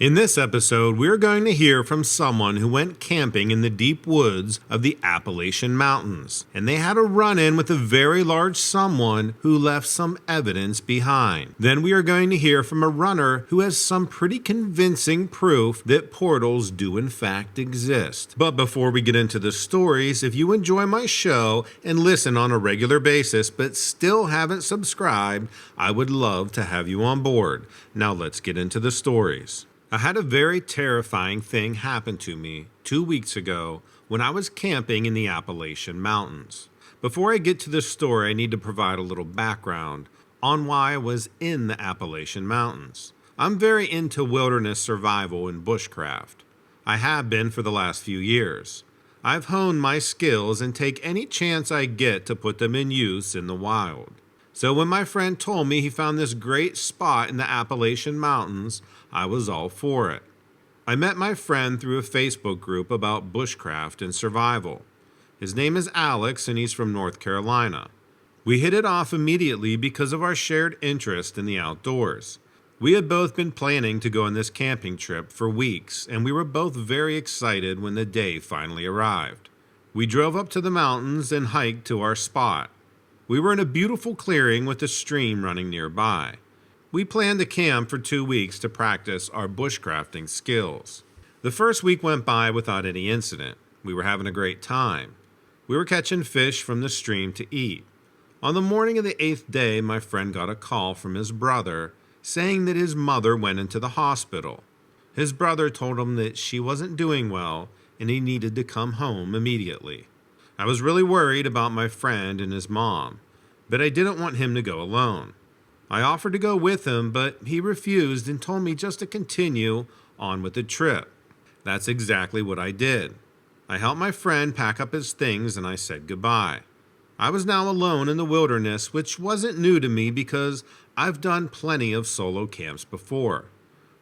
In this episode, we're going to hear from someone who went camping in the deep woods of the Appalachian Mountains, and they had a run-in with a very large someone who left some evidence behind. Then we are going to hear from a runner who has some pretty convincing proof that portals do in fact exist. But before we get into the stories, if you enjoy my show and listen on a regular basis but still haven't subscribed, I would love to have you on board. Now let's get into the stories. I had a very terrifying thing happen to me 2 weeks ago when I was camping in the Appalachian Mountains. Before I get to this story, I need to provide a little background on why I was in the Appalachian Mountains. I'm very into wilderness survival and bushcraft. I have been for the last few years. I've honed my skills and take any chance I get to put them in use in the wild. So when my friend told me he found this great spot in the Appalachian Mountains, I was all for it. I met my friend through a Facebook group about bushcraft and survival. His name is Alex and he's from North Carolina. We hit it off immediately because of our shared interest in the outdoors. We had both been planning to go on this camping trip for weeks, and we were both very excited when the day finally arrived. We drove up to the mountains and hiked to our spot. We were in a beautiful clearing with a stream running nearby. We planned to camp for 2 weeks to practice our bushcrafting skills. The first week went by without any incident. We were having a great time. We were catching fish from the stream to eat. On the morning of the 8th day, my friend got a call from his brother saying that his mother went into the hospital. His brother told him that she wasn't doing well and he needed to come home immediately. I was really worried about my friend and his mom, but I didn't want him to go alone. I offered to go with him, but he refused and told me just to continue on with the trip. That's exactly what I did. I helped my friend pack up his things and I said goodbye. I was now alone in the wilderness, which wasn't new to me because I've done plenty of solo camps before.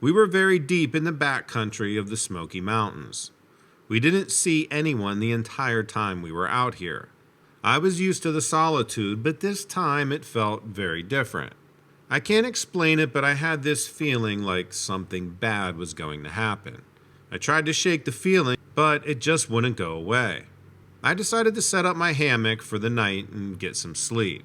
We were very deep in the backcountry of the Smoky Mountains. We didn't see anyone the entire time we were out here. I was used to the solitude, but this time it felt very different. I can't explain it, but I had this feeling like something bad was going to happen. I tried to shake the feeling, but it just wouldn't go away. I decided to set up my hammock for the night and get some sleep.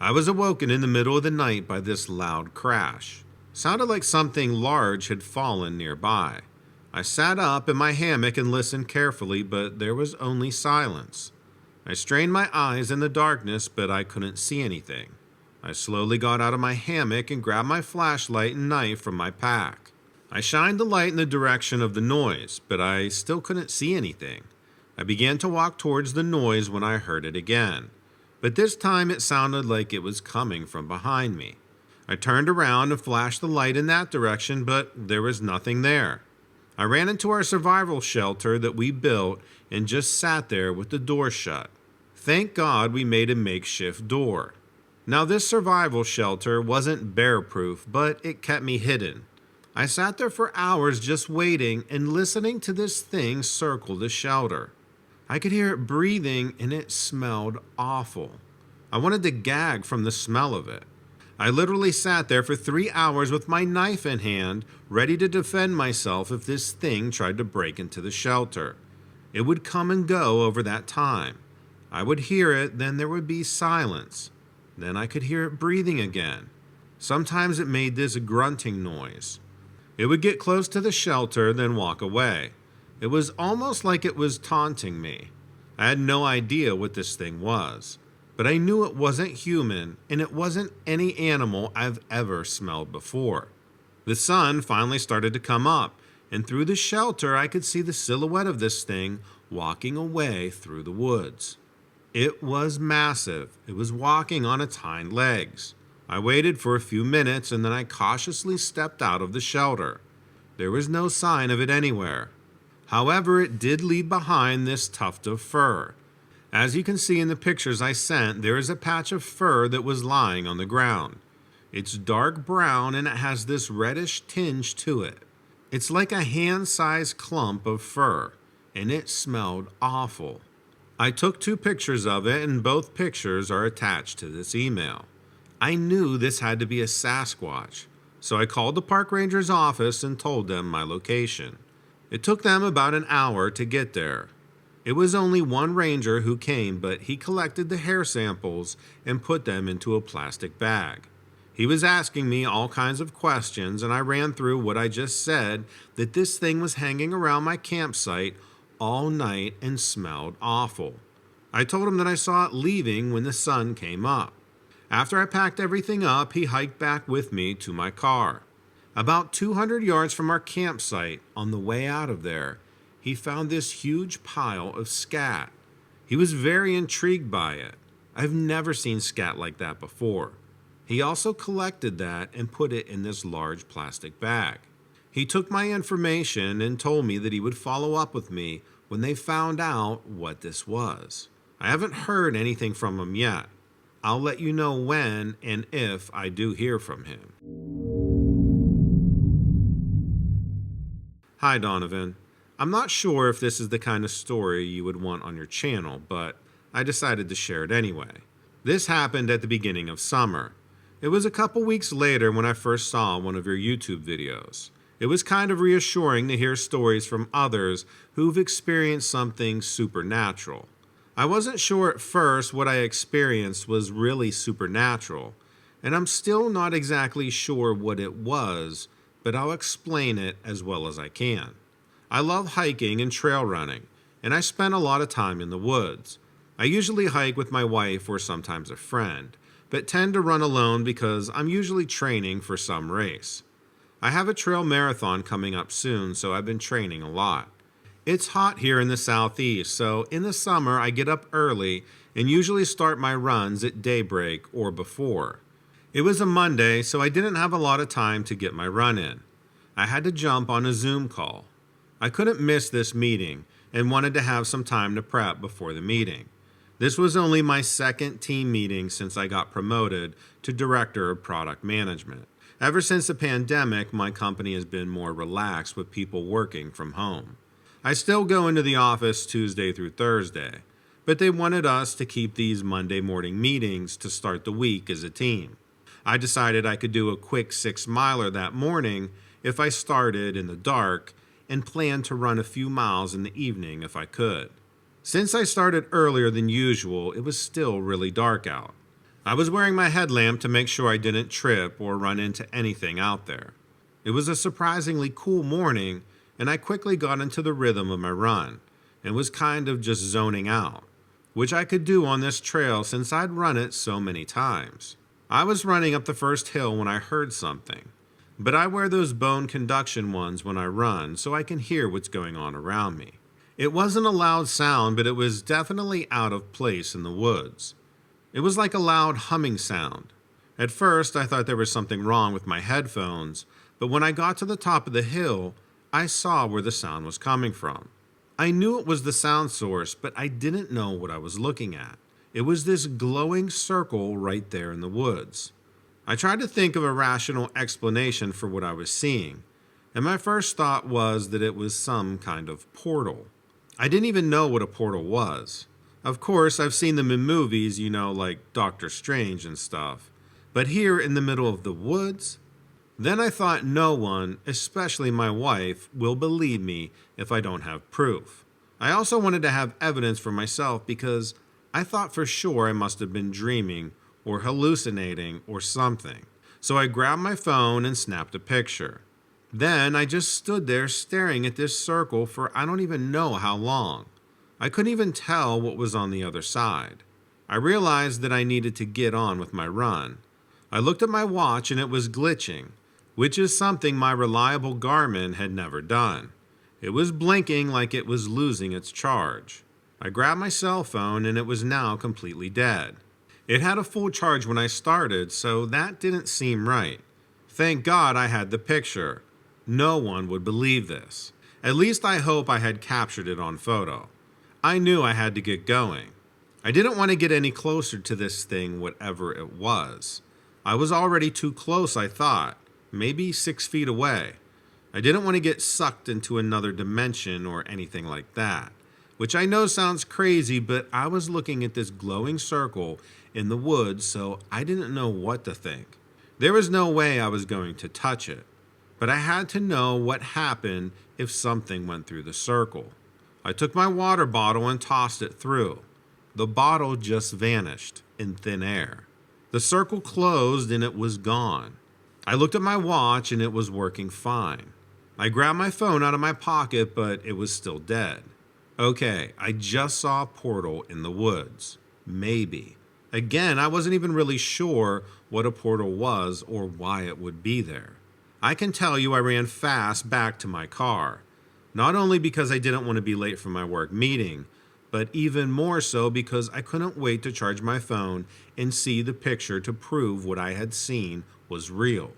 I was awoken in the middle of the night by this loud crash. Sounded like something large had fallen nearby. I sat up in my hammock and listened carefully, but there was only silence. I strained my eyes in the darkness, but I couldn't see anything. I slowly got out of my hammock and grabbed my flashlight and knife from my pack. I shined the light in the direction of the noise, but I still couldn't see anything. I began to walk towards the noise when I heard it again, but this time it sounded like it was coming from behind me. I turned around and flashed the light in that direction, but there was nothing there. I ran into our survival shelter that we built and just sat there with the door shut. Thank God we made a makeshift door. Now this survival shelter wasn't bear-proof, but it kept me hidden. I sat there for hours just waiting and listening to this thing circle the shelter. I could hear it breathing and it smelled awful. I wanted to gag from the smell of it. I literally sat there for 3 hours with my knife in hand, ready to defend myself if this thing tried to break into the shelter. It would come and go over that time. I would hear it, then there would be silence. Then I could hear it breathing again. Sometimes it made this grunting noise. It would get close to the shelter, then walk away. It was almost like it was taunting me. I had no idea what this thing was. But I knew it wasn't human, and it wasn't any animal I've ever smelled before. The sun finally started to come up, and through the shelter I could see the silhouette of this thing walking away through the woods. It was massive. It was walking on its hind legs. I waited for a few minutes, and then I cautiously stepped out of the shelter. There was no sign of it anywhere. However, it did leave behind this tuft of fur. As you can see in the pictures I sent, there is a patch of fur that was lying on the ground. It's dark brown and it has this reddish tinge to it. It's like a hand-sized clump of fur, and it smelled awful. I took 2 pictures of it, and both pictures are attached to this email. I knew this had to be a Sasquatch. So I called the park ranger's office and told them my location. It took them about an hour to get there. It was only one ranger who came, but he collected the hair samples and put them into a plastic bag. He was asking me all kinds of questions, and I ran through what I just said, that this thing was hanging around my campsite all night and smelled awful. I told him that I saw it leaving when the sun came up. After I packed everything up, he hiked back with me to my car. About 200 yards from our campsite, on the way out of there, he found this huge pile of scat. He was very intrigued by it. I've never seen scat like that before. He also collected that and put it in this large plastic bag. He took my information and told me that he would follow up with me when they found out what this was. I haven't heard anything from him yet. I'll let you know when and if I do hear from him. Hi, Donovan. I'm not sure if this is the kind of story you would want on your channel, but I decided to share it anyway. This happened at the beginning of summer. It was a couple weeks later when I first saw one of your YouTube videos. It was kind of reassuring to hear stories from others who've experienced something supernatural. I wasn't sure at first what I experienced was really supernatural, and I'm still not exactly sure what it was, but I'll explain it as well as I can. I love hiking and trail running, and I spend a lot of time in the woods. I usually hike with my wife or sometimes a friend, but tend to run alone because I'm usually training for some race. I have a trail marathon coming up soon, so I've been training a lot. It's hot here in the southeast, so in the summer I get up early and usually start my runs at daybreak or before. It was a Monday, so I didn't have a lot of time to get my run in. I had to jump on a Zoom call. I couldn't miss this meeting and wanted to have some time to prep before the meeting. This was only my second team meeting since I got promoted to Director of Product Management. Ever since the pandemic, my company has been more relaxed with people working from home. I still go into the office Tuesday through Thursday, but they wanted us to keep these Monday morning meetings to start the week as a team. I decided I could do a quick 6-miler that morning if I started in the dark and planned to run a few miles in the evening if I could. Since I started earlier than usual, it was still really dark out. I was wearing my headlamp to make sure I didn't trip or run into anything out there. It was a surprisingly cool morning, and I quickly got into the rhythm of my run and was kind of just zoning out, which I could do on this trail since I'd run it so many times. I was running up the first hill when I heard something, but I wear those bone conduction ones when I run so I can hear what's going on around me. It wasn't a loud sound, but it was definitely out of place in the woods. It was like a loud humming sound. At first, I thought there was something wrong with my headphones, but when I got to the top of the hill, I saw where the sound was coming from. I knew it was the sound source, but I didn't know what I was looking at. It was this glowing circle right there in the woods. I tried to think of a rational explanation for what I was seeing, and my first thought was that it was some kind of portal. I didn't even know what a portal was. Of course, I've seen them in movies, like Doctor Strange and stuff. But here in the middle of the woods? Then I thought no one, especially my wife, will believe me if I don't have proof. I also wanted to have evidence for myself because I thought for sure I must have been dreaming or hallucinating or something. So I grabbed my phone and snapped a picture. Then I just stood there staring at this circle for I don't even know how long. I couldn't even tell what was on the other side. I realized that I needed to get on with my run. I looked at my watch and it was glitching, which is something my reliable Garmin had never done. It was blinking like it was losing its charge. I grabbed my cell phone and it was now completely dead. It had a full charge when I started, so that didn't seem right. Thank God I had the picture. No one would believe this. At least I hope I had captured it on photo. I knew I had to get going. I didn't want to get any closer to this thing, whatever it was. I was already too close, I thought, maybe 6 feet away. I didn't want to get sucked into another dimension or anything like that, which I know sounds crazy, but I was looking at this glowing circle in the woods, so I didn't know what to think. There was no way I was going to touch it, but I had to know what happened if something went through the circle. I took my water bottle and tossed it through. The bottle just vanished in thin air. The circle closed and it was gone. I looked at my watch and it was working fine. I grabbed my phone out of my pocket, but it was still dead. Okay, I just saw a portal in the woods. Maybe. Again, I wasn't even really sure what a portal was or why it would be there. I can tell you I ran fast back to my car. Not only because I didn't want to be late for my work meeting, but even more so because I couldn't wait to charge my phone and see the picture to prove what I had seen was real.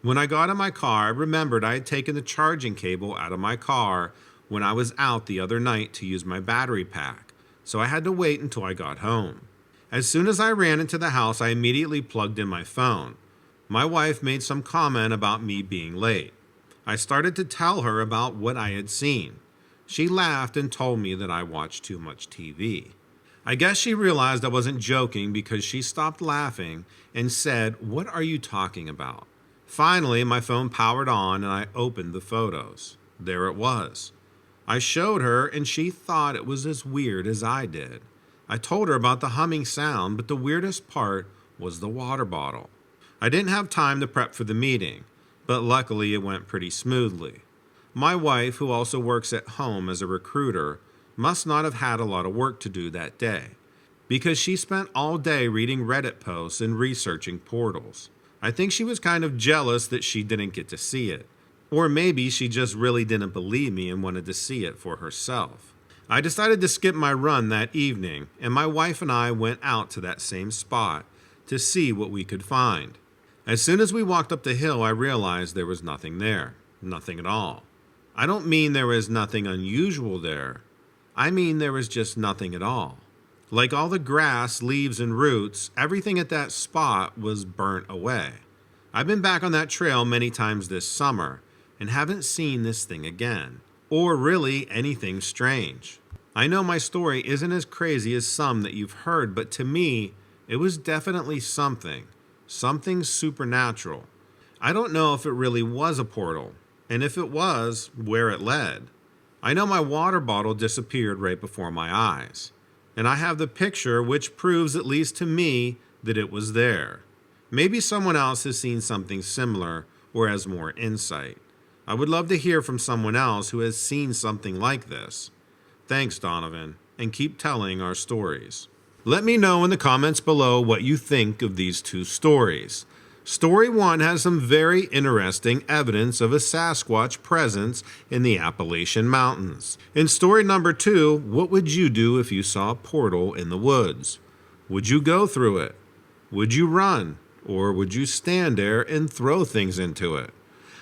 When I got in my car, I remembered I had taken the charging cable out of my car when I was out the other night to use my battery pack, so I had to wait until I got home. As soon as I ran into the house, I immediately plugged in my phone. My wife made some comment about me being late. I started to tell her about what I had seen. She laughed and told me that I watched too much TV. I guess she realized I wasn't joking because she stopped laughing and said, "What are you talking about?" Finally, my phone powered on and I opened the photos. There it was. I showed her and she thought it was as weird as I did. I told her about the humming sound, but the weirdest part was the water bottle. I didn't have time to prep for the meeting, but luckily it went pretty smoothly. My wife, who also works at home as a recruiter, must not have had a lot of work to do that day, because she spent all day reading Reddit posts and researching portals. I think she was kind of jealous that she didn't get to see it. Or maybe she just really didn't believe me and wanted to see it for herself. I decided to skip my run that evening, and my wife and I went out to that same spot to see what we could find. As soon as we walked up the hill, I realized there was nothing there. Nothing at all. I don't mean there was nothing unusual there. I mean there was just nothing at all. Like all the grass, leaves, and roots, everything at that spot was burnt away. I've been back on that trail many times this summer and haven't seen this thing again, or really anything strange. I know my story isn't as crazy as some that you've heard, but to me, it was definitely something supernatural. I don't know if it really was a portal, and if it was, where it led. I know my water bottle disappeared right before my eyes. And I have the picture which proves, at least to me, that it was there. Maybe someone else has seen something similar or has more insight. I would love to hear from someone else who has seen something like this. Thanks, Donovan, and keep telling our stories. Let me know in the comments below what you think of these two stories. Story 1 has some very interesting evidence of a Sasquatch presence in the Appalachian Mountains. In story number 2, what would you do if you saw a portal in the woods? Would you go through it? Would you run? Or would you stand there and throw things into it?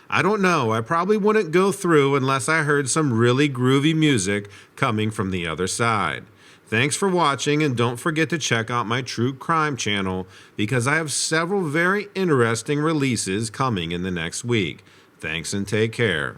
I don't know. I probably wouldn't go through unless I heard some really groovy music coming from the other side. Thanks for watching, and don't forget to check out my true crime channel because I have several very interesting releases coming in the next week. Thanks and take care.